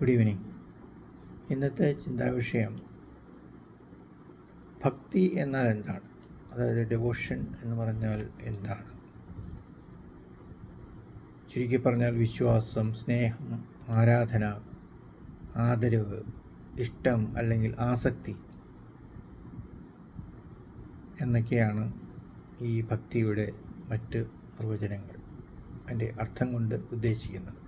Good evening. ഇന്നത്തെ ചിന്താ വിഷയം ഭക്തി എന്നാൽ എന്താണ്, അതായത് ഡെവോഷൻ എന്ന് പറഞ്ഞാൽ എന്താണ്. ചുരുക്കി പറഞ്ഞാൽ വിശ്വാസം, സ്നേഹം, ആരാധന, ആദരവ്, ഇഷ്ടം അല്ലെങ്കിൽ ആസക്തി എന്നൊക്കെയാണ് ഈ ഭക്തിയുടെ മറ്റ് നിർവചനങ്ങൾ, അതിൻ്റെ അർത്ഥം കൊണ്ട് ഉദ്ദേശിക്കുന്നത്.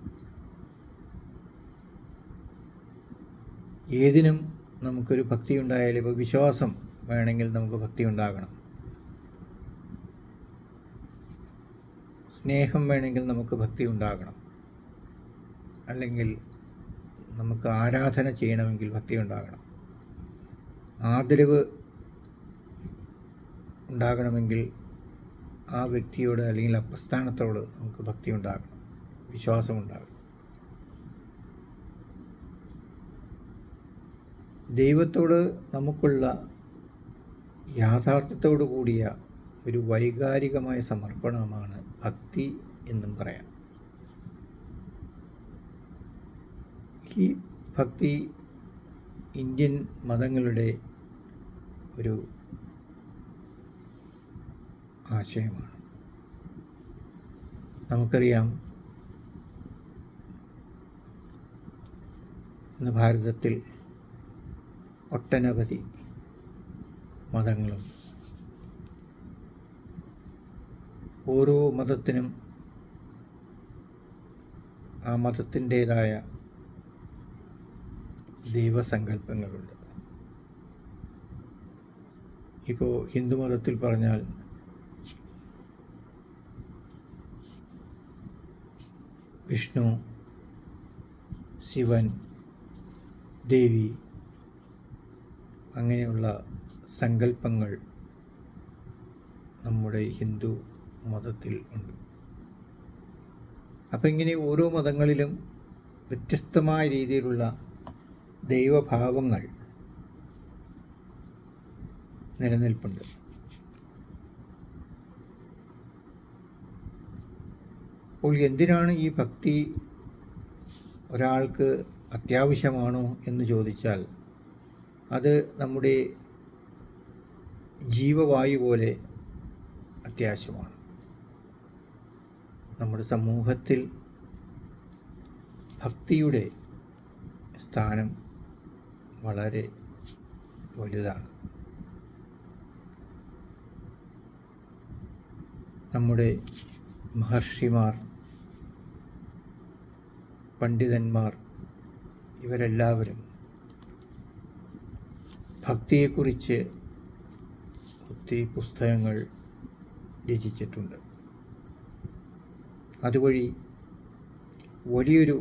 ഏതിനും നമുക്കൊരു ഭക്തി ഉണ്ടായാലും, ഇപ്പോൾ വിശ്വാസം വേണമെങ്കിൽ നമുക്ക് ഭക്തി ഉണ്ടാകണം, സ്നേഹം വേണമെങ്കിൽ നമുക്ക് ഭക്തി ഉണ്ടാകണം, അല്ലെങ്കിൽ നമുക്ക് ആരാധന ചെയ്യണമെങ്കിൽ ഭക്തി ഉണ്ടാകണം, ആദരവ് ഉണ്ടാകണമെങ്കിൽ ആ വ്യക്തിയോട് അല്ലെങ്കിൽ ആ പ്രസ്ഥാനത്തോട് നമുക്ക് ഭക്തി ഉണ്ടാകണം, വിശ്വാസം ഉണ്ടാകണം. ദൈവത്തോട് നമുക്കുള്ള യാഥാർത്ഥ്യത്തോടു കൂടിയ ഒരു വൈകാരികമായ സമർപ്പണമാണ് ഭക്തി എന്നും പറയാം. ഈ ഭക്തി ഇന്ത്യൻ മതങ്ങളുടെ ഒരു ആശയമാണ്. നമുക്കറിയാം, ഇന്ന് ഭാരതത്തിൽ ഒട്ടനവധി മതങ്ങളും ഓരോ മതത്തിനും ആ മതത്തിൻ്റേതായ ദൈവസങ്കല്പങ്ങളുണ്ട്. ഇപ്പോൾ ഹിന്ദുമതത്തിൽ പറഞ്ഞാൽ വിഷ്ണു, ശിവൻ, ദേവി, അങ്ങനെയുള്ള സങ്കല്പങ്ങൾ നമ്മുടെ ഹിന്ദു മതത്തിൽ ഉണ്ട്. അപ്പം ഇങ്ങനെ ഓരോ മതങ്ങളിലും വ്യത്യസ്തമായ രീതിയിലുള്ള ദൈവഭാവങ്ങൾ നിലനിൽപ്പുണ്ട്. അപ്പോൾ എന്തിനാണ് ഈ ഭക്തി ഒരാൾക്ക് അത്യാവശ്യമാണോ എന്ന് ചോദിച്ചാൽ, അത് നമ്മുടെ ജീവവായു പോലെ അത്യാവശ്യമാണ്. നമ്മുടെ സമൂഹത്തിൽ ഭക്തിയുടെ സ്ഥാനം വളരെ വലുതാണ്. നമ്മുടെ മഹർഷിമാർ, പണ്ഡിതന്മാർ, ഇവരെല്ലാവരും ഭക്തിയെക്കുറിച്ച് ഒത്തിരി പുസ്തകങ്ങൾ രചിച്ചിട്ടുണ്ട്. അതുവഴി വലിയൊരു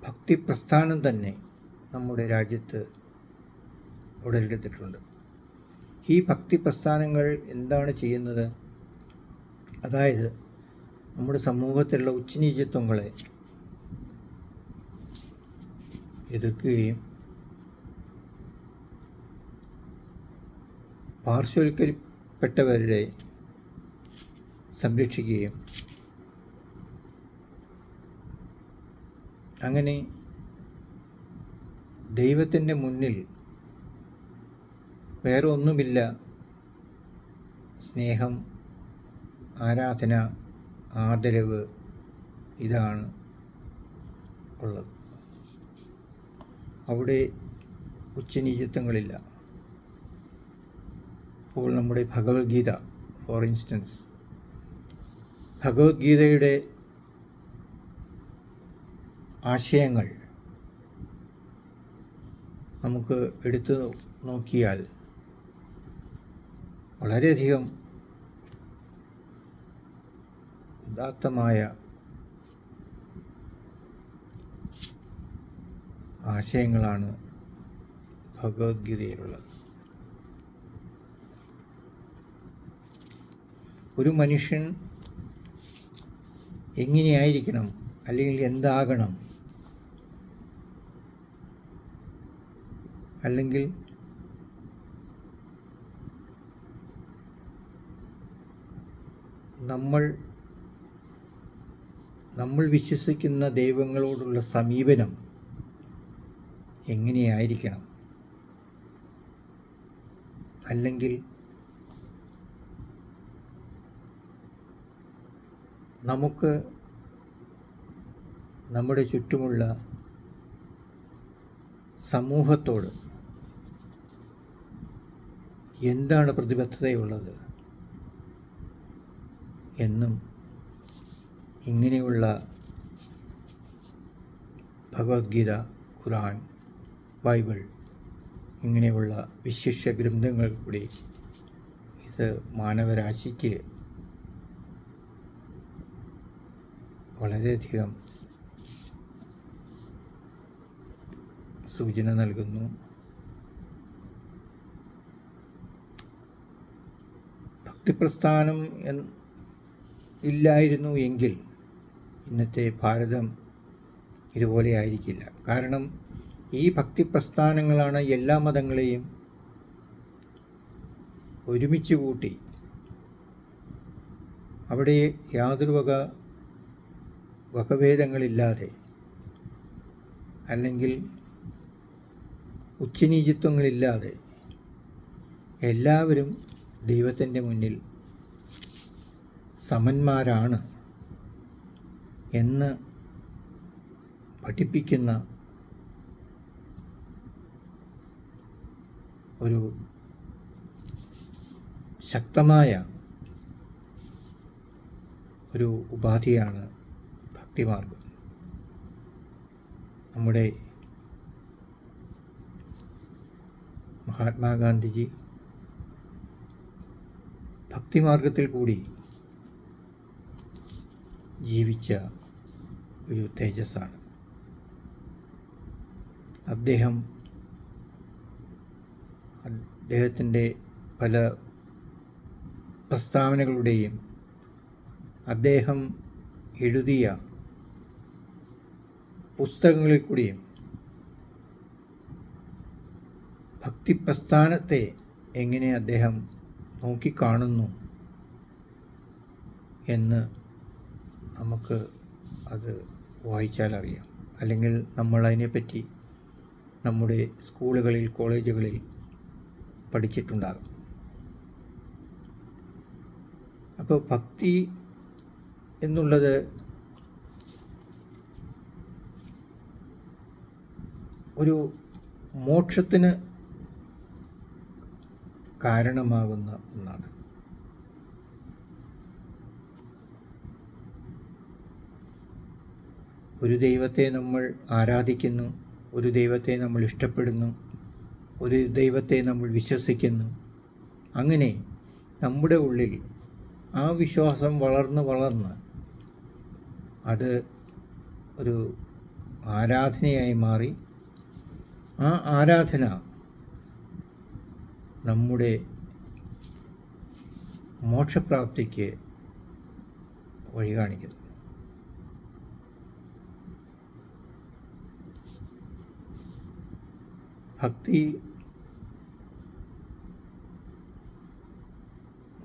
ഭക്തി പ്രസ്ഥാനം തന്നെ നമ്മുടെ രാജ്യത്ത് ഉടലെടുത്തിട്ടുണ്ട്. ഈ ഭക്തി പ്രസ്ഥാനങ്ങൾ എന്താണ് ചെയ്യുന്നത്? അതായത് നമ്മുടെ സമൂഹത്തിലുള്ള ഉച്ചനീചത്വങ്ങളെ എതിർക്കുകയും പാർശ്വവൽക്കരിക്കപ്പെട്ടവരെ സംരക്ഷിക്കുകയും അങ്ങനെ ദൈവത്തിൻ്റെ മുന്നിൽ വേറെ ഒന്നുമില്ല, സ്നേഹം, ആരാധന, ആദരവ്, ഇതാണ് ഉള്ളത്. അവിടെ ഉച്ചനീചത്വങ്ങളില്ല. ഇപ്പോൾ നമ്മുടെ ഭഗവത്ഗീത, ഫോർ ഇൻസ്റ്റൻസ്, ഭഗവത്ഗീതയുടെ ആശയങ്ങൾ നമുക്ക് എടുത്തു നോക്കിയാൽ വളരെയധികം ഉദാത്തമായ ആശയങ്ങളാണ് ഭഗവത്ഗീതയിലുള്ളത്. ഒരു മനുഷ്യൻ എങ്ങനെയായിരിക്കണം, അല്ലെങ്കിൽ എന്താകണം, അല്ലെങ്കിൽ നമ്മൾ വിശ്വസിക്കുന്ന ദൈവങ്ങളോടുള്ള സമീപനം എങ്ങനെയായിരിക്കണം, അല്ലെങ്കിൽ നമുക്ക് നമ്മുടെ ചുറ്റുമുള്ള സമൂഹത്തോട് എന്താണ് പ്രതിബദ്ധതയുള്ളത് എന്നും ഇങ്ങനെയുള്ള ഭഗവത്ഗീത, ഖുർആൻ, ബൈബിൾ ഇങ്ങനെയുള്ള വിശിഷ്യ ഗ്രന്ഥങ്ങൾ കൂടി ഇത് മാനവരാശിക്ക് വളരെയധികം സൂചന നൽകുന്നു. ഭക്തിപ്രസ്ഥാനം ഇല്ലായിരുന്നു എങ്കിൽ ഇന്നത്തെ ഭാരതം ഇതുപോലെ ആയിരിക്കില്ല. കാരണം ഈ ഭക്തിപ്രസ്ഥാനങ്ങളാണ് എല്ലാ മതങ്ങളെയും ഒരുമിച്ച് കൂട്ടി അവിടെ യാതൊരു വകഭേദങ്ങളില്ലാതെ, അല്ലെങ്കിൽ ഉച്ചനീചിത്വങ്ങളില്ലാതെ എല്ലാവരും ദൈവത്തിൻ്റെ മുന്നിൽ സമന്മാരാണ് എന്ന് പഠിപ്പിക്കുന്ന ഒരു ശക്തമായ ഒരു ഉപാധിയാണ് ഭക്തിമാർഗം. നമ്മുടെ മഹാത്മാഗാന്ധിജി ഭക്തിമാർഗത്തിൽ കൂടി ജീവിച്ച ഒരു തേജസ്സാണ്. അദ്ദേഹത്തിൻ്റെ പല പ്രസ്താവനകളുടെയും അദ്ദേഹം എഴുതിയ പുസ്തകങ്ങളിൽ കൂടിയും ഭക്തിപ്രസ്ഥാനത്തെ എങ്ങനെ അദ്ദേഹം നോക്കിക്കാണുന്നു എന്ന് നമുക്ക് അത് വായിച്ചാൽ അറിയാം. അല്ലെങ്കിൽ നമ്മൾ അതിനെപ്പറ്റി നമ്മുടെ സ്കൂളുകളിൽ, കോളേജുകളിൽ പഠിച്ചിട്ടുണ്ടാകും. അപ്പോൾ ഭക്തി എന്നുള്ളത് ഒരു മോക്ഷത്തിന് കാരണമാകുന്ന ഒന്നാണ്. ഒരു ദൈവത്തെ നമ്മൾ ആരാധിക്കുന്നു, ഒരു ദൈവത്തെ നമ്മൾ ഇഷ്ടപ്പെടുന്നു, ഒരു ദൈവത്തെ നമ്മൾ വിശ്വസിക്കുന്നു. അങ്ങനെ നമ്മുടെ ഉള്ളിൽ ആ വിശ്വാസം വളർന്ന് അത് ഒരു ആരാധനയായി മാറി. ആ ആരാധന നമ്മുടെ മോക്ഷപ്രാപ്തിക്ക് വഴി കാണിക്കുന്നു. ഭക്തി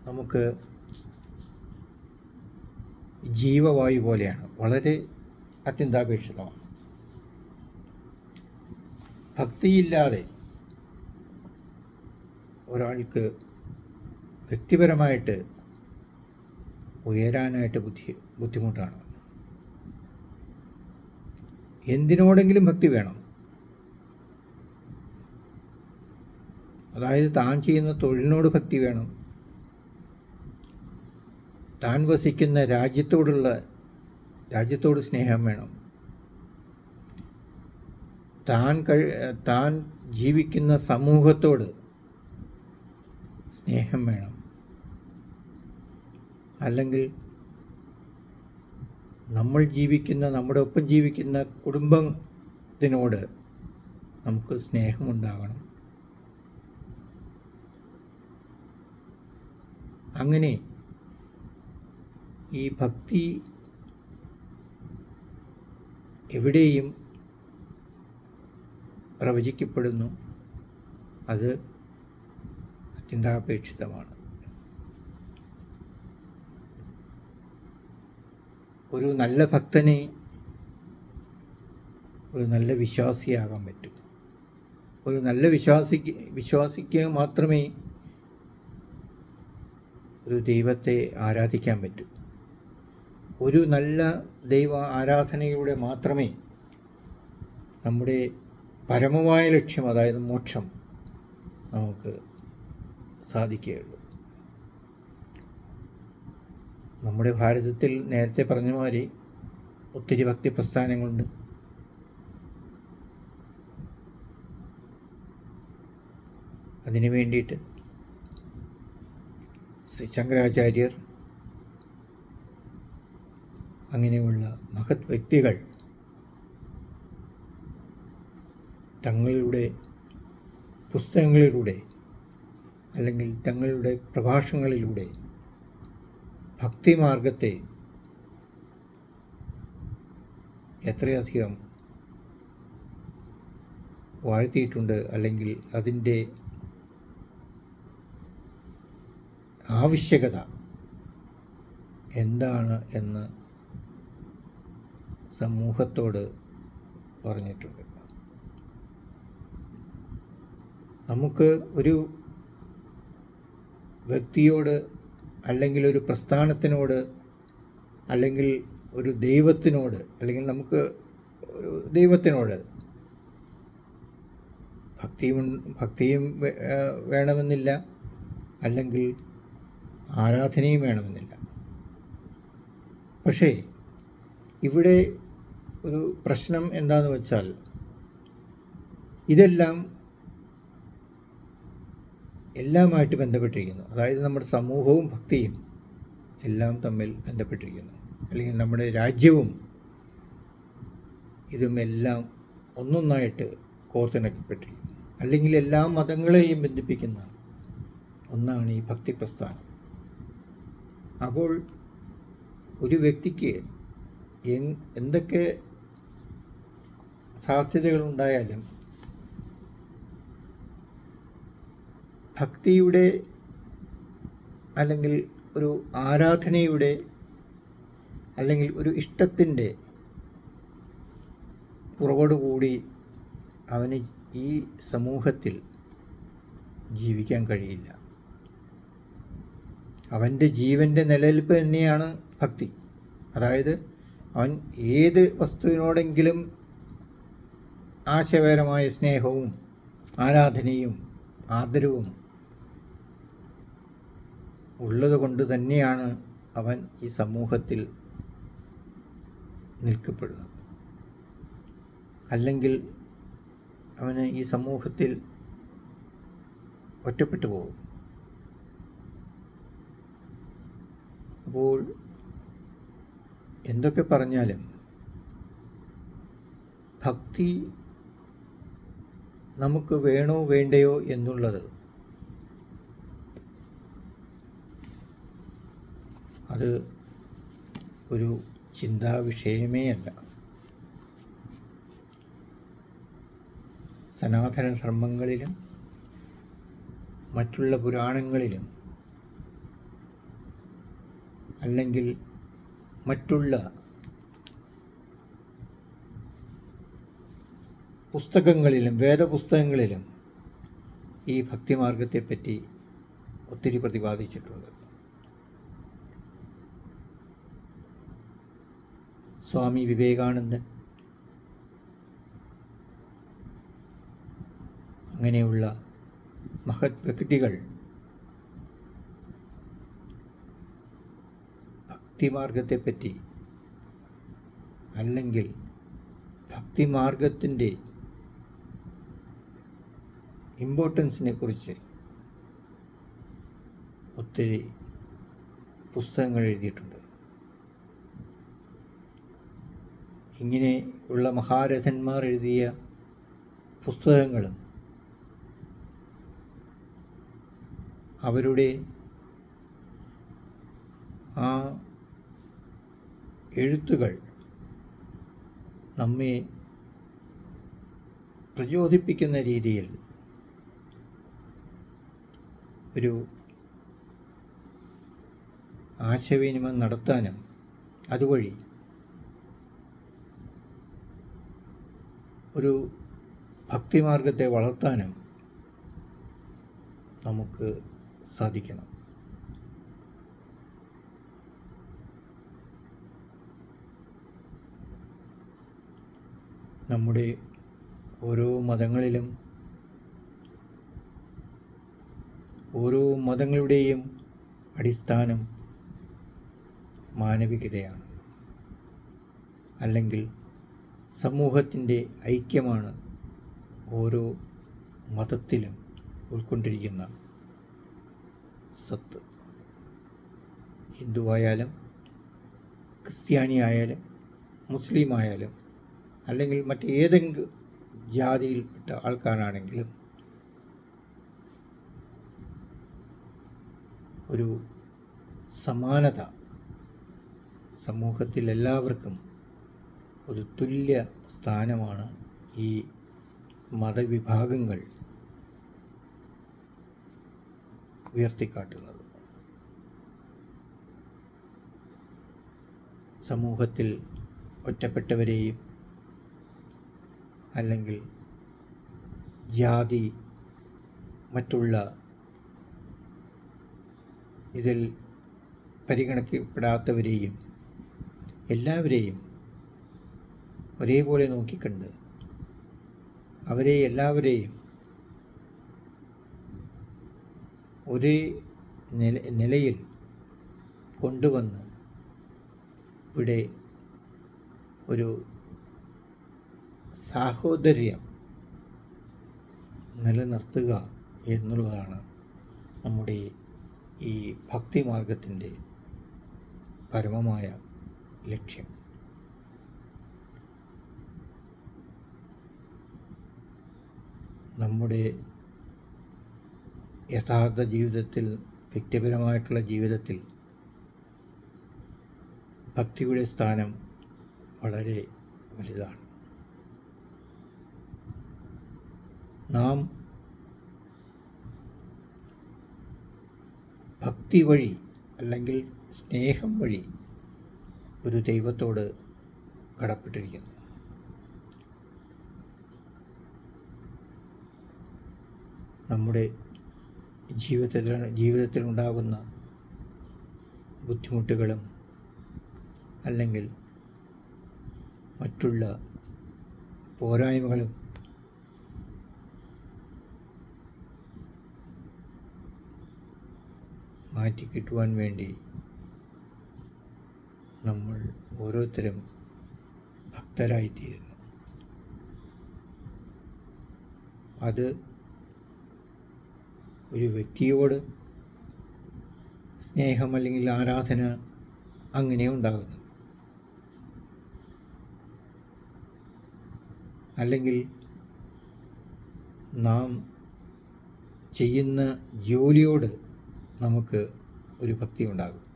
നമുക്ക് ജീവവായു പോലെയാണ്, വളരെ അത്യന്താപേക്ഷിതമാണ്. ഭക്തിയില്ലാതെ ഒരാൾക്ക് വ്യക്തിപരമായിട്ട് ഉയരാനായിട്ട് ബുദ്ധിമുട്ടാണ്. എന്തിനോടെങ്കിലും ഭക്തി വേണം. അതായത് താൻ ചെയ്യുന്ന തൊഴിലിനോട് ഭക്തി വേണം, താൻ വസിക്കുന്ന രാജ്യത്തോട് സ്നേഹം വേണം, താൻ ജീവിക്കുന്ന സമൂഹത്തോട് സ്നേഹം വേണം, അല്ലെങ്കിൽ നമ്മുടെ ഒപ്പം ജീവിക്കുന്ന കുടുംബത്തിനോട് നമുക്ക് സ്നേഹമുണ്ടാകണം. അങ്ങനെ ഈ ഭക്തി എവിടെയും പ്രവചിക്കപ്പെടുന്നു. അത് അത്യന്താപേക്ഷിതമാണ്. ഒരു നല്ല ഭക്തനെ ഒരു നല്ല വിശ്വാസിയാകാൻ പറ്റും. ഒരു നല്ല വിശ്വാസിക്ക് മാത്രമേ ഒരു ദൈവത്തെ ആരാധിക്കാൻ പറ്റൂ. ഒരു നല്ല ദൈവ ആരാധനയിലൂടെ മാത്രമേ നമ്മുടെ പരമമായ ലക്ഷ്യം, അതായത് മോക്ഷം, നമുക്ക് സാധിക്കുകയുള്ളൂ. നമ്മുടെ ഭാരതത്തിൽ നേരത്തെ പറഞ്ഞ മാതിരി ഒത്തിരി ഭക്തി പ്രസ്ഥാനങ്ങളുണ്ട്. അതിനു വേണ്ടിയിട്ട് ശങ്കരാചാര്യർ അങ്ങനെയുള്ള മഹത് വ്യക്തികൾ തങ്ങളുടെ പുസ്തകങ്ങളിലൂടെ അല്ലെങ്കിൽ തങ്ങളുടെ പ്രഭാഷണങ്ങളിലൂടെ ഭക്തിമാർഗത്തെ എത്രയധികം വാഴ്ത്തിയിട്ടുണ്ട്, അല്ലെങ്കിൽ അതിൻ്റെ ആവശ്യകത എന്താണ് എന്ന് സമൂഹത്തോട് പറഞ്ഞിട്ടുണ്ട്. നമുക്ക് ഒരു വ്യക്തിയോട്, അല്ലെങ്കിൽ ഒരു പ്രസ്ഥാനത്തിനോട്, അല്ലെങ്കിൽ ഒരു ദൈവത്തിനോട്, അല്ലെങ്കിൽ നമുക്ക് ഒരു ദൈവത്തിനോട് ഭക്തിയും വേണമെന്നില്ല, അല്ലെങ്കിൽ ആരാധനയും വേണമെന്നില്ല. പക്ഷേ ഇവിടെ ഒരു പ്രശ്നം എന്താണെന്ന് വെച്ചാൽ, ഇതെല്ലാം എല്ലാമായിട്ട് ബന്ധപ്പെട്ടിരിക്കുന്നു. അതായത് നമ്മുടെ സമൂഹവും ഭക്തിയും എല്ലാം തമ്മിൽ ബന്ധപ്പെട്ടിരിക്കുന്നു. അല്ലെങ്കിൽ നമ്മുടെ രാജ്യവും ഇതുമെല്ലാം ഒന്നൊന്നായിട്ട് കോർത്തിണക്കപ്പെട്ടിരിക്കുന്നു. അല്ലെങ്കിൽ എല്ലാ മതങ്ങളെയും ബന്ധിപ്പിക്കുന്ന ഒന്നാണ് ഈ ഭക്തി പ്രസ്ഥാനം. അപ്പോൾ ഒരു വ്യക്തിക്ക് എന്തൊക്കെ സാധ്യതകളുണ്ടായാലും ഭക്തിയുടെ, അല്ലെങ്കിൽ ഒരു ആരാധനയുടെ, അല്ലെങ്കിൽ ഒരു ഇഷ്ടത്തിൻ്റെ കുറവോടുകൂടി അവന് ഈ സമൂഹത്തിൽ ജീവിക്കാൻ കഴിയില്ല. അവൻ്റെ ജീവൻ്റെ നിലനിൽപ്പ് തന്നെയാണ് ഭക്തി. അതായത് അവൻ ഏത് വസ്തുവിനോടെങ്കിലും ആശയപരമായ സ്നേഹവും ആരാധനയും ആദരവും ഉള്ളതുകൊണ്ട് തന്നെയാണ് അവൻ ഈ സമൂഹത്തിൽ നിൽക്കപ്പെടുന്നത്. അല്ലെങ്കിൽ അവന് ഈ സമൂഹത്തിൽ ഒറ്റപ്പെട്ടു പോകും. അപ്പോൾ എന്തൊക്കെ പറഞ്ഞാലും ഭക്തി നമുക്ക് വേണോ വേണ്ടയോ എന്നുള്ളത് അത് ഒരു ചിന്താ വിഷയമേ അല്ല. സനാതന ധർമ്മങ്ങളിലും മറ്റുള്ള പുരാണങ്ങളിലും, അല്ലെങ്കിൽ മറ്റുള്ള പുസ്തകങ്ങളിലും, വേദപുസ്തകങ്ങളിലും ഈ ഭക്തിമാർഗത്തെപ്പറ്റി ഒത്തിരി പ്രതിപാദിച്ചിട്ടുണ്ട്. സ്വാമി വിവേകാനന്ദൻ അങ്ങനെയുള്ള മഹത് വ്യക്തികൾ ഭക്തിമാർഗത്തെപ്പറ്റി, അല്ലെങ്കിൽ ഭക്തിമാർഗത്തിൻ്റെ ഇമ്പോർട്ടൻസിനെ കുറിച്ച് ഒത്തിരി പുസ്തകങ്ങൾ എഴുതിയിട്ടുണ്ട്. ഇങ്ങനെ ഉള്ള മഹാരഥന്മാർ എഴുതിയ പുസ്തകങ്ങളും അവരുടെ ആ എഴുത്തുകൾ നമ്മെ പ്രചോദിപ്പിക്കുന്ന രീതിയിൽ ഒരു ആശയവിനിമയം നടത്താനും അതുവഴി ഒരു ഭക്തിമാർഗത്തെ വളർത്താനും നമുക്ക് സാധിക്കണം. നമ്മുടെ ഓരോ മതങ്ങളുടെയും അടിസ്ഥാനം മാനവികതയാണ്, അല്ലെങ്കിൽ സമൂഹത്തിൻ്റെ ഐക്യമാണ് ഓരോ മതത്തിലും ഉൾക്കൊണ്ടിരിക്കുന്ന സത്ത്. ഹിന്ദുവായാലും ക്രിസ്ത്യാനിയായാലും മുസ്ലിം ആയാലും അല്ലെങ്കിൽ മറ്റേതെങ്കിലും ജാതിയിൽപ്പെട്ട ആൾക്കാരാണെങ്കിലും ഒരു സമാനത സമൂഹത്തിൽ എല്ലാവർക്കും ഒരു തുല്യ സ്ഥാനമാണ് ഈ മതവിഭാഗങ്ങൾ ഉയർത്തിക്കാട്ടുന്നത്. സമൂഹത്തിൽ ഒറ്റപ്പെട്ടവരെയും അല്ലെങ്കിൽ ജാതി മറ്റുള്ള ഇതിൽ പരിഗണിക്കപ്പെടാത്തവരെയും എല്ലാവരെയും ഒരേപോലെ നോക്കിക്കണ്ട് അവരെ എല്ലാവരെയും ഒരേ നിലയിൽ കൊണ്ടുവന്ന് ഇവിടെ ഒരു സാഹോദര്യം നിലനിർത്തുക എന്നുള്ളതാണ് നമ്മുടെ ഈ ഭക്തിമാർഗത്തിൻ്റെ പരമമായ ലക്ഷ്യം. നമ്മുടെ യഥാർത്ഥ ജീവിതത്തിൽ, വ്യക്തിപരമായിട്ടുള്ള ജീവിതത്തിൽ ഭക്തിയുടെ സ്ഥാനം വളരെ വലുതാണ്. നാം ഭക്തി വഴി അല്ലെങ്കിൽ സ്നേഹം വഴി ഒരു ദൈവത്തോട് കടപ്പെട്ടിരിക്കുന്നു. നമ്മുടെ ജീവിതത്തിലുണ്ടാകുന്ന ബുദ്ധിമുട്ടുകളും അല്ലെങ്കിൽ മറ്റുള്ള പോരായ്മകളും മാറ്റിക്കിട്ടുവാൻ വേണ്ടി നമ്മൾ ഓരോരുത്തരും ഭക്തരായിത്തീരുന്നു. അത് ഒരു വ്യക്തിയോട് സ്നേഹം അല്ലെങ്കിൽ ആരാധന അങ്ങനെ ഉണ്ടാകുന്നു. അല്ലെങ്കിൽ നാം ചെയ്യുന്ന ജോലിയോട് നമുക്ക് ഒരു ഭക്തി ഉണ്ടാകും.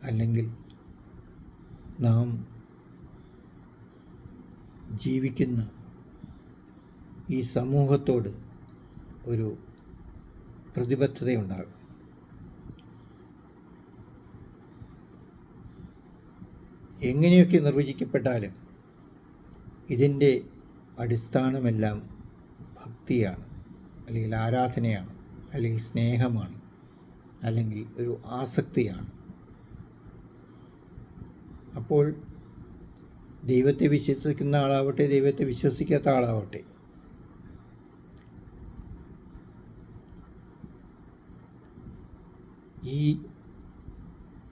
അല്ലെങ്കിൽ നാം ജീവിക്കുന്ന ഈ സമൂഹത്തോട് ഒരു പ്രതിബദ്ധതയുണ്ടാകും. എങ്ങനെയൊക്കെ നിർവചിക്കപ്പെട്ടാലും ഇതിൻ്റെ അടിസ്ഥാനമെല്ലാം ഭക്തിയാണ്, അല്ലെങ്കിൽ ആരാധനയാണ്, അല്ലെങ്കിൽ സ്നേഹമാണ്, അല്ലെങ്കിൽ ഒരു ആസക്തിയാണ്. അപ്പോൾ ദൈവത്തെ വിശ്വസിക്കുന്ന ആളാവട്ടെ, ദൈവത്തെ വിശ്വസിക്കാത്ത ആളാവട്ടെ, ഈ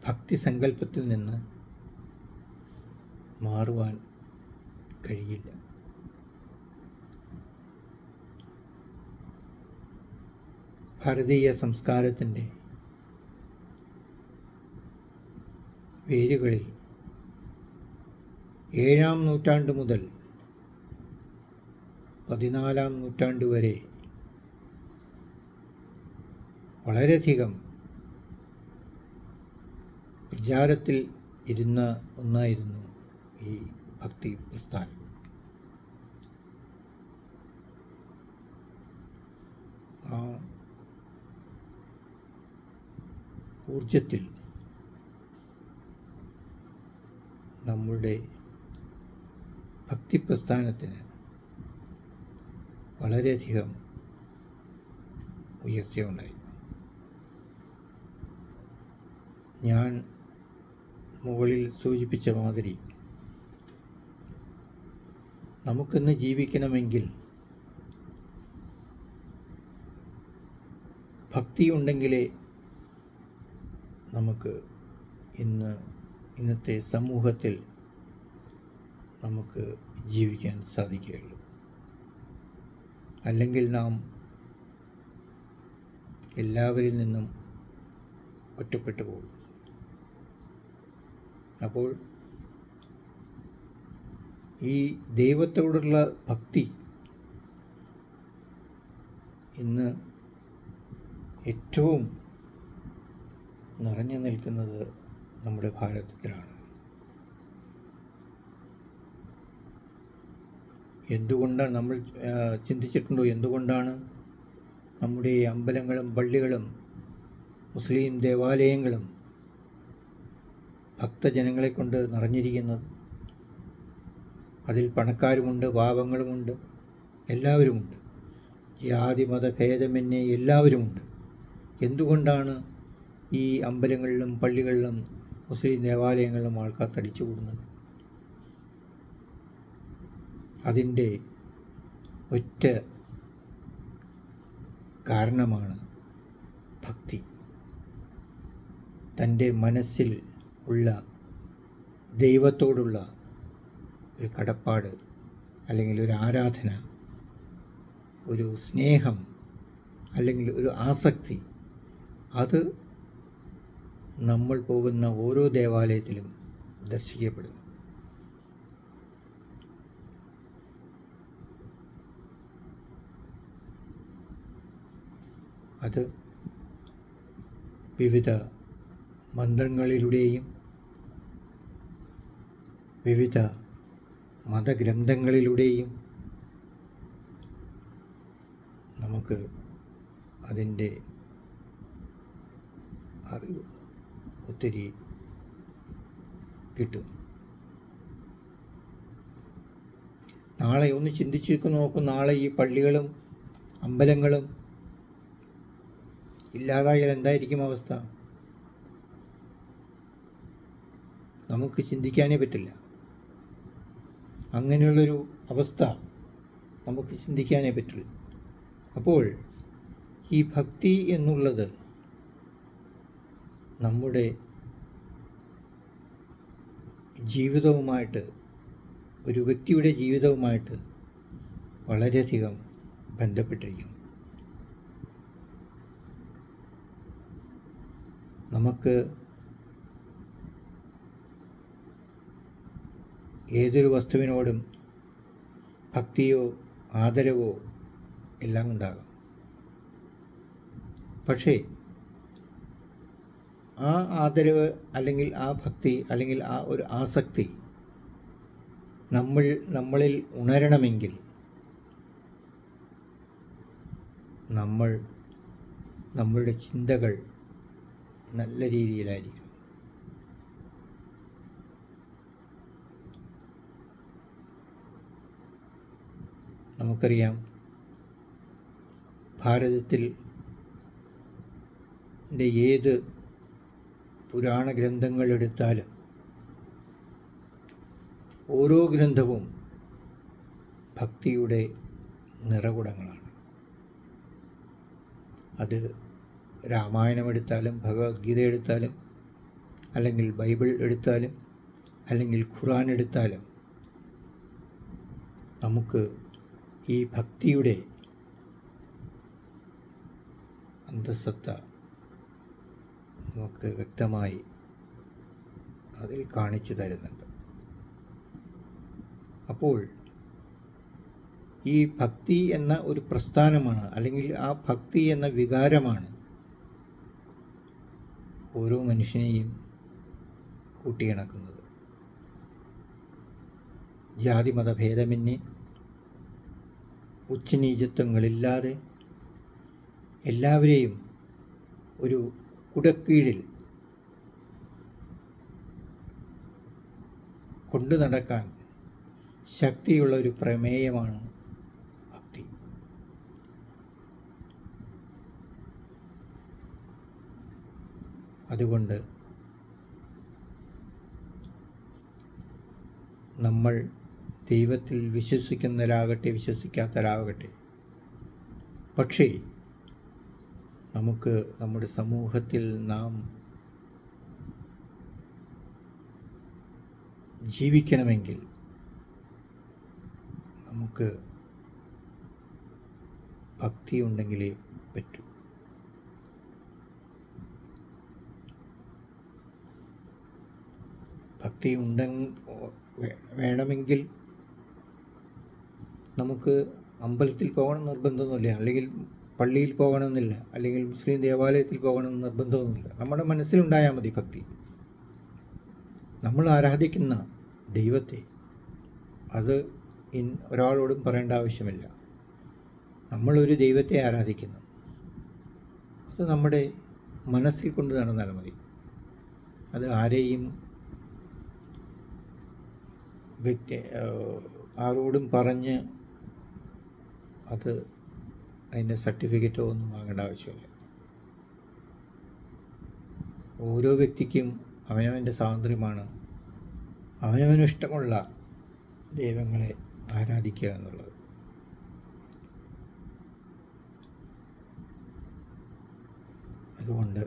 ഭക്തി സങ്കല്പത്തിൽ നിന്ന് മാറുവാൻ കഴിയില്ല. ഭാരതീയ സംസ്കാരത്തിൻ്റെ വേരുകളിൽ 7-ാം നൂറ്റാണ്ട് മുതൽ 14-ാം നൂറ്റാണ്ട് വരെ വളരെയധികം പ്രചാരത്തിൽ ഇരുന്ന ഒന്നായിരുന്നു ഈ ഭക്തി പ്രസ്ഥാനം. ആ ഊർജത്തിൽ നമ്മളുടെ ഭക്തിപ്രസ്ഥാനത്തിന് വളരെയധികം ഉയർച്ചയുണ്ടായി. ഞാൻ മുകളിൽ സൂചിപ്പിച്ച മാതിരി നമുക്കിന്ന് ജീവിക്കണമെങ്കിൽ ഭക്തി ഉണ്ടെങ്കിലേ നമുക്ക് ഇന്നത്തെ സമൂഹത്തിൽ നമുക്ക് ജീവിക്കാൻ സാധിക്കുകയുള്ളൂ. അല്ലെങ്കിൽ നാം എല്ലാവരിൽ നിന്നും ഒറ്റപ്പെട്ടു പോകും. അപ്പോൾ ഈ ദൈവത്തോടുള്ള ഭക്തി ഇന്ന് ഏറ്റവും നിറഞ്ഞു നിൽക്കുന്നത് നമ്മുടെ ഭാരതത്തിലാണ്. എന്തുകൊണ്ടാണ് നമ്മൾ ചിന്തിച്ചിട്ടുണ്ടോ എന്തുകൊണ്ടാണ് നമ്മുടെ അമ്പലങ്ങളും പള്ളികളും മുസ്ലിം ദേവാലയങ്ങളും ഭക്തജനങ്ങളെ കൊണ്ട് നിറഞ്ഞിരിക്കുന്നത്? അതിൽ പണക്കാരുമുണ്ട്, പാവങ്ങളുമുണ്ട്, എല്ലാവരുമുണ്ട്. ജാതി മത ഭേദമന്യേ എല്ലാവരുമുണ്ട്. എന്തുകൊണ്ടാണ് ഈ അമ്പലങ്ങളിലും പള്ളികളിലും മുസ്ലിം ദേവാലയങ്ങളിലും ആൾക്കാർ തടിച്ചുകൂടുന്നത്? അതിൻ്റെ ഒറ്റ കാരണമാണ് ഭക്തി. തൻ്റെ മനസ്സിൽ ഉള്ള ദൈവത്തോടുള്ള ഒരു കടപ്പാട്, അല്ലെങ്കിൽ ഒരു ആരാധന, ഒരു സ്നേഹം, അല്ലെങ്കിൽ ഒരു ആസക്തി, അത് നമ്മൾ പോകുന്ന ഓരോ ദേവാലയത്തിലും ദർശിക്കപ്പെടുന്നു. അത് വിവിധ മന്ത്രങ്ങളിലൂടെയും വിവിധ മതഗ്രന്ഥങ്ങളിലൂടെയും നമുക്ക് അതിൻ്റെ അറിവ് ഒത്തിരി കിട്ടും. നാളെ ഒന്ന് ചിന്തിച്ചു നോക്കും, നാളെ ഈ പള്ളികളും അമ്പലങ്ങളും ഇല്ലാതായാൽ എന്തായിരിക്കും അവസ്ഥ? നമുക്ക് ചിന്തിക്കാനേ പറ്റില്ല. അങ്ങനെയുള്ളൊരു അവസ്ഥ നമുക്ക് ചിന്തിക്കാനേ പറ്റില്ല. അപ്പോൾ ഈ ഭക്തി എന്നുള്ളത് നമ്മുടെ ജീവിതവുമായിട്ട്, ഒരു വ്യക്തിയുടെ ജീവിതവുമായിട്ട് വളരെയധികം ബന്ധപ്പെട്ടിരിക്കുന്നു. നമുക്ക് ഏതൊരു വസ്തുവിനോടും ഭക്തിയോ ആദരവോ എല്ലാം ഉണ്ടാകാം. പക്ഷേ ആ ആദരവ്, അല്ലെങ്കിൽ ആ ഭക്തി, അല്ലെങ്കിൽ ആ ഒരു ആസക്തി നമ്മളിൽ ഉണരണമെങ്കിൽ നമ്മളുടെ ചിന്തകൾ നല്ല രീതിയിലായിരിക്കും. നമുക്കറിയാം, ഭാരതത്തിൽ ഏത് പുരാണ ഗ്രന്ഥങ്ങൾ എടുത്താലും ഓരോ ഗ്രന്ഥവും ഭക്തിയുടെ നിറകുടങ്ങളാണ്. അത് രാമായണം എടുത്താലും, ഭഗവത്ഗീത എടുത്താലും, അല്ലെങ്കിൽ ബൈബിൾ എടുത്താലും, അല്ലെങ്കിൽ ഖുർആൻ എടുത്താലും നമുക്ക് ഈ ഭക്തിയുടെ അന്തസത്ത നമുക്ക് വ്യക്തമായി അതിൽ കാണിച്ചു തരുന്നുണ്ട്. അപ്പോൾ ഈ ഭക്തി എന്ന ഒരു പ്രസ്ഥാനമാണ്, അല്ലെങ്കിൽ ആ ഭക്തി എന്ന വികാരമാണ് ഓരോ മനുഷ്യനെയും കൂട്ടിയിണക്കുന്നത്. ജാതിമത ഭേദമന്യേ, ഉച്ചനീചത്വങ്ങളില്ലാതെ എല്ലാവരെയും ഒരു കുടക്കീഴിൽ കൊണ്ടു നടക്കാൻ ശക്തിയുള്ള ഒരു പ്രമേയമാണ് ഭക്തി. അതുകൊണ്ട് നമ്മൾ ദൈവത്തിൽ വിശ്വസിക്കുന്നവരാകട്ടെ വിശ്വസിക്കാത്തവരാകട്ടെ, പക്ഷേ നമുക്ക് നമ്മുടെ സമൂഹത്തിൽ നാം ജീവിക്കണമെങ്കിൽ നമുക്ക് ഭക്തി ഉണ്ടെങ്കിലേ പറ്റൂ. ഭക്തി വേണമെങ്കിൽ നമുക്ക് അമ്പലത്തിൽ പോകണം നിർബന്ധമൊന്നുമില്ല, അല്ലെങ്കിൽ പള്ളിയിൽ പോകണമെന്നില്ല, അല്ലെങ്കിൽ മുസ്ലിം ദേവാലയത്തിൽ പോകണമെന്ന് നിർബന്ധമൊന്നുമില്ല. നമ്മുടെ മനസ്സിലുണ്ടായാൽ മതി ഭക്തി. നമ്മൾ ആരാധിക്കുന്ന ദൈവത്തെ അത് ഒരാളോടും പറയേണ്ട ആവശ്യമില്ല. നമ്മളൊരു ദൈവത്തെ ആരാധിക്കുന്നു, അത് നമ്മുടെ മനസ്സിൽ കൊണ്ട് നടന്നാൽ മതി. അത് ആരോടും പറഞ്ഞ് അതിൻ്റെ സർട്ടിഫിക്കറ്റോ ഒന്നും വാങ്ങേണ്ട ആവശ്യമില്ല. ഓരോ വ്യക്തിക്കും അവനവൻ്റെ സ്വാതന്ത്ര്യമാണ് അവനവനിഷ്ടമുള്ള ദൈവങ്ങളെ ആരാധിക്കുക എന്നുള്ളത്. അതുകൊണ്ട്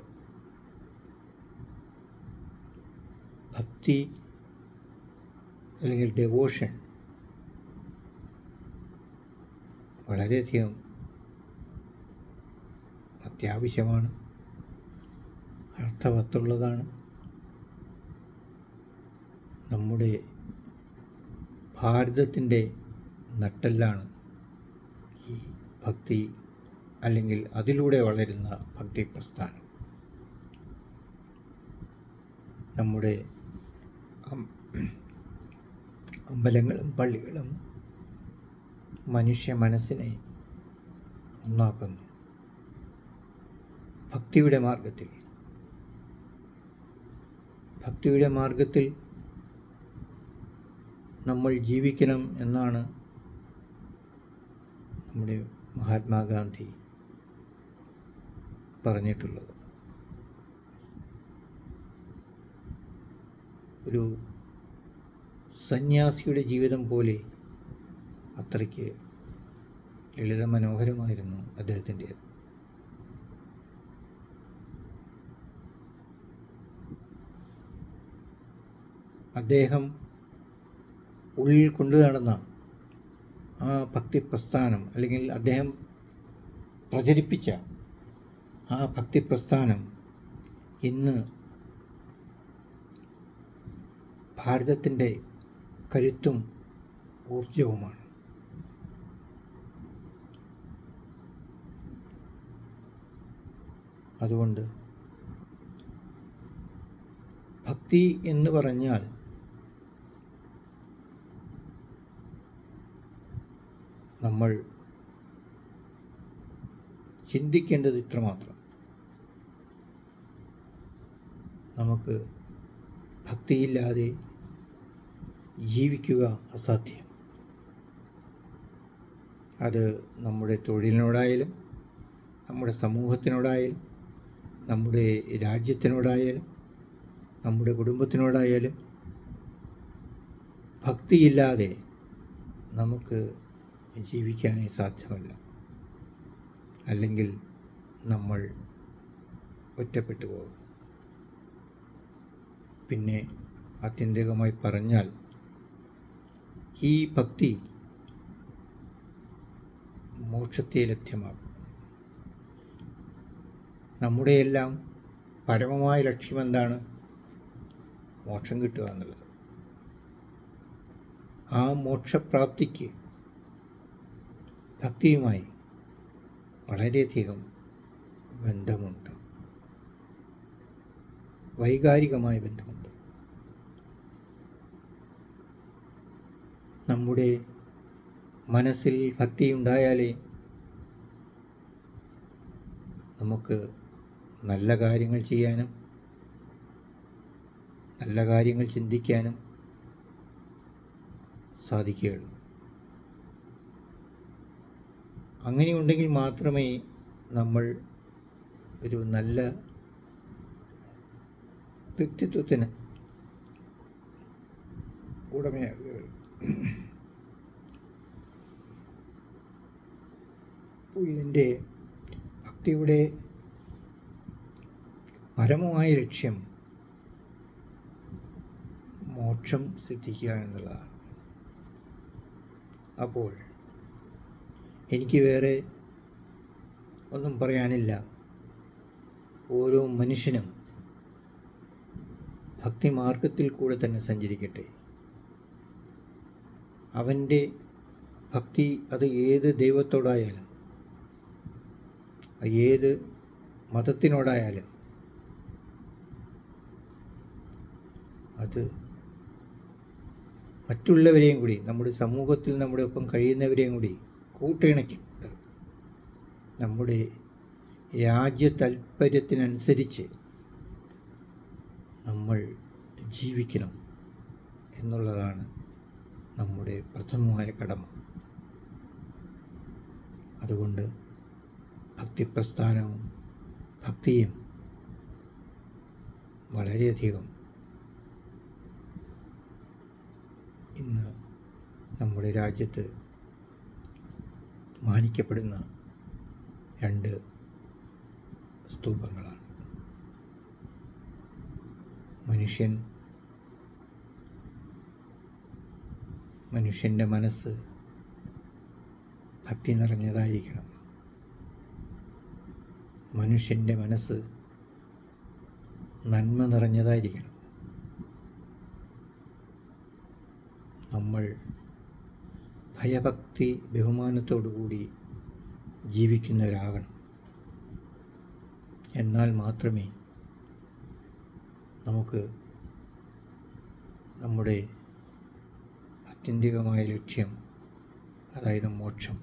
ഭക്തി അല്ലെങ്കിൽ ഡെവോഷൻ വളരെയധികം അത്യാവശ്യമാണ്, അർത്ഥവത്തുള്ളതാണ്. നമ്മുടെ ഭാരതത്തിൻ്റെ നട്ടെല്ലാണ് ഈ ഭക്തി, അല്ലെങ്കിൽ അതിലൂടെ വളരുന്ന ഭക്തി പ്രസ്ഥാനം. നമ്മുടെ അമ്പലങ്ങളും പള്ളികളും മനുഷ്യ മനസ്സിനെ ഒന്നാക്കുന്നു. ഭക്തിയുടെ മാർഗത്തിൽ നമ്മൾ ജീവിക്കണം എന്നാണ് നമ്മുടെ മഹാത്മാഗാന്ധി പറഞ്ഞിട്ടുള്ളത്. ഒരു സന്യാസിയുടെ ജീവിതം പോലെ അത്രയ്ക്ക് ലളിത മനോഹരമായിരുന്നു അദ്ദേഹത്തിൻ്റേത്. അദ്ദേഹം ഉള്ളിൽ കൊണ്ടു നടന്ന ആ ഭക്തി പ്രസ്ഥാനം, അല്ലെങ്കിൽ അദ്ദേഹം പ്രചരിപ്പിച്ച ആ ഭക്തി പ്രസ്ഥാനം ഇന്ന് ഭാരതത്തിൻ്റെ കരുത്തും ഊർജവുമാണ്. അതുകൊണ്ട് ഭക്തി എന്ന് പറഞ്ഞാൽ നമ്മൾ ചിന്തിക്കേണ്ടത് ഇത്രമാത്രം: നമുക്ക് ഭക്തിയില്ലാതെ ജീവിക്കുക അസാധ്യം. അത് നമ്മുടെ തൊഴിലിനോടായാലും, നമ്മുടെ സമൂഹത്തിനോടായാലും, നമ്മുടെ രാജ്യത്തിനോടായാലും, നമ്മുടെ കുടുംബത്തിനോടായാലും ഭക്തിയില്ലാതെ നമുക്ക് ജീവിക്കാനേ സാധ്യമല്ല. അല്ലെങ്കിൽ നമ്മൾ ഒറ്റപ്പെട്ടു പോകും. പിന്നെ ആത്യന്തികമായി പറഞ്ഞാൽ ഈ ഭക്തി മോക്ഷത്തെ ലഭ്യമാകും. നമ്മുടെയെല്ലാം പരമമായ ലക്ഷ്യം എന്താണ്? മോക്ഷം കിട്ടുക എന്നുള്ളത്. ആ മോക്ഷപ്രാപ്തിക്ക് ഭക്തിയുമായി വളരെയധികം ബന്ധമുണ്ട്, വൈകാരികമായ ബന്ധമുണ്ട്. നമ്മുടെ മനസ്സിൽ ഭക്തി ഉണ്ടായാലേ നമുക്ക് നല്ല കാര്യങ്ങൾ ചെയ്യാനും, നല്ല കാര്യങ്ങൾ ചിന്തിക്കാനും സാധിക്കുകയുള്ളൂ. അങ്ങനെയുണ്ടെങ്കിൽ മാത്രമേ നമ്മൾ ഒരു നല്ല വ്യക്തിത്വത്തിന് ഉടമയാകുകയുള്ളൂ. ഇതിൻ്റെ ഭക്തിയുടെ പരമമായ ലക്ഷ്യം മോക്ഷം സിദ്ധിക്കുക എന്നുള്ളതാണ്. അപ്പോൾ എനിക്ക് വേറെ ഒന്നും പറയാനില്ല. ഓരോ മനുഷ്യനും ഭക്തി മാർഗത്തിൽ കൂടെ തന്നെ സഞ്ചരിക്കട്ടെ. അവൻ്റെ ഭക്തി അത് ഏത് ദൈവത്തോടായാലും ഏത് മതത്തിനോടായാലും അത് മറ്റുള്ളവരെയും കൂടി, നമ്മുടെ സമൂഹത്തിൽ നമ്മുടെ ഒപ്പം കഴിയുന്നവരെയും കൂടി കൂട്ടിണക്കിക്കൊണ്ട് നമ്മുടെ രാജ്യ താൽപ്പര്യത്തിനനുസരിച്ച് നമ്മൾ ജീവിക്കണം എന്നുള്ളതാണ് നമ്മുടെ പ്രഥമമായ കടമ. അതുകൊണ്ട് ഭക്തിപ്രസ്ഥാനവും ഭക്തിയും വളരെയധികം ഇന്ന് നമ്മുടെ രാജ്യത്ത് മാനിക്കപ്പെടുന്ന രണ്ട് സ്തൂപങ്ങളാണ്. മനുഷ്യൻ്റെ മനസ്സ് ഭക്തി നിറഞ്ഞതായിരിക്കണം. മനുഷ്യൻ്റെ മനസ്സ് നന്മ നിറഞ്ഞതായിരിക്കണം. നമ്മൾ ഭയഭക്തി ബഹുമാനത്തോടുകൂടി ജീവിക്കുന്നവരാകണം. എന്നാൽ മാത്രമേ നമുക്ക് നമ്മുടെ ആത്യന്തികമായ ലക്ഷ്യം, അതായത് മോക്ഷം,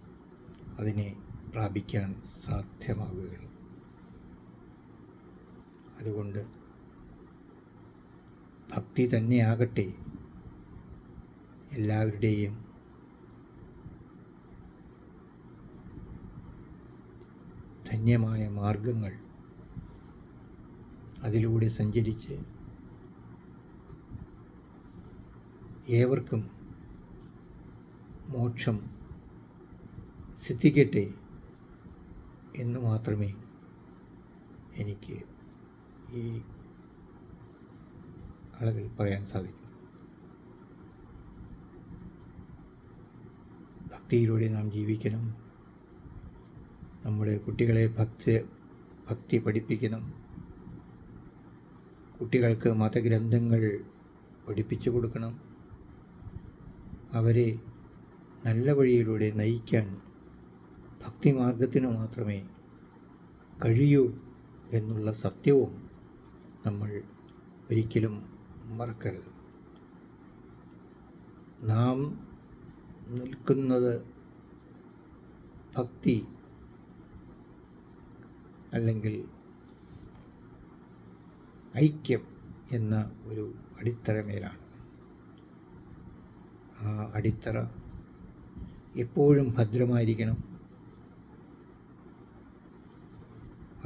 അതിനെ പ്രാപിക്കാൻ സാധ്യമാവുകയുള്ളൂ. അതുകൊണ്ട് ഭക്തി തന്നെയാകട്ടെ എല്ലാവരുടെയും ധന്യമായ മാർഗങ്ങൾ. അതിലൂടെ സഞ്ചരിച്ച് ഏവർക്കും മോക്ഷം സിദ്ധിക്കട്ടെ എന്ന് മാത്രമേ എനിക്ക് ഈ അളവിൽ പറയാൻ സാധിക്കൂ. ഭക്തിയിലൂടെ നാം ജീവിക്കണം. നമ്മുടെ കുട്ടികളെ ഭക്തി പഠിപ്പിക്കണം. കുട്ടികൾക്ക് മതഗ്രന്ഥങ്ങൾ പഠിപ്പിച്ചു കൊടുക്കണം. അവരെ നല്ല വഴിയിലൂടെ നയിക്കാൻ ഭക്തിമാർഗത്തിന് മാത്രമേ കഴിയൂ എന്നുള്ള സത്യവും നമ്മൾ ഒരിക്കലും മറക്കരുത്. നാം നിൽക്കുന്നത് ഭക്തി അല്ലെങ്കിൽ ഐക്യം എന്ന ഒരു അടിത്തറമേലാണ്. ആ അടിത്തറ എപ്പോഴും ഭദ്രമായിരിക്കണം.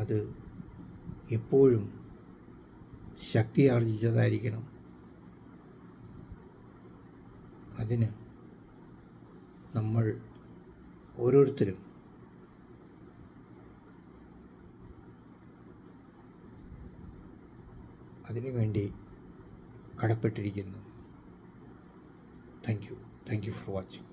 അത് എപ്പോഴും ശക്തി ആർജിച്ചതായിരിക്കണം. അതിന് നമ്മൾ ഓരോരുത്തരും അതിനുവേണ്ടി കടപ്പെട്ടിരിക്കുന്നു. Thank you for watching.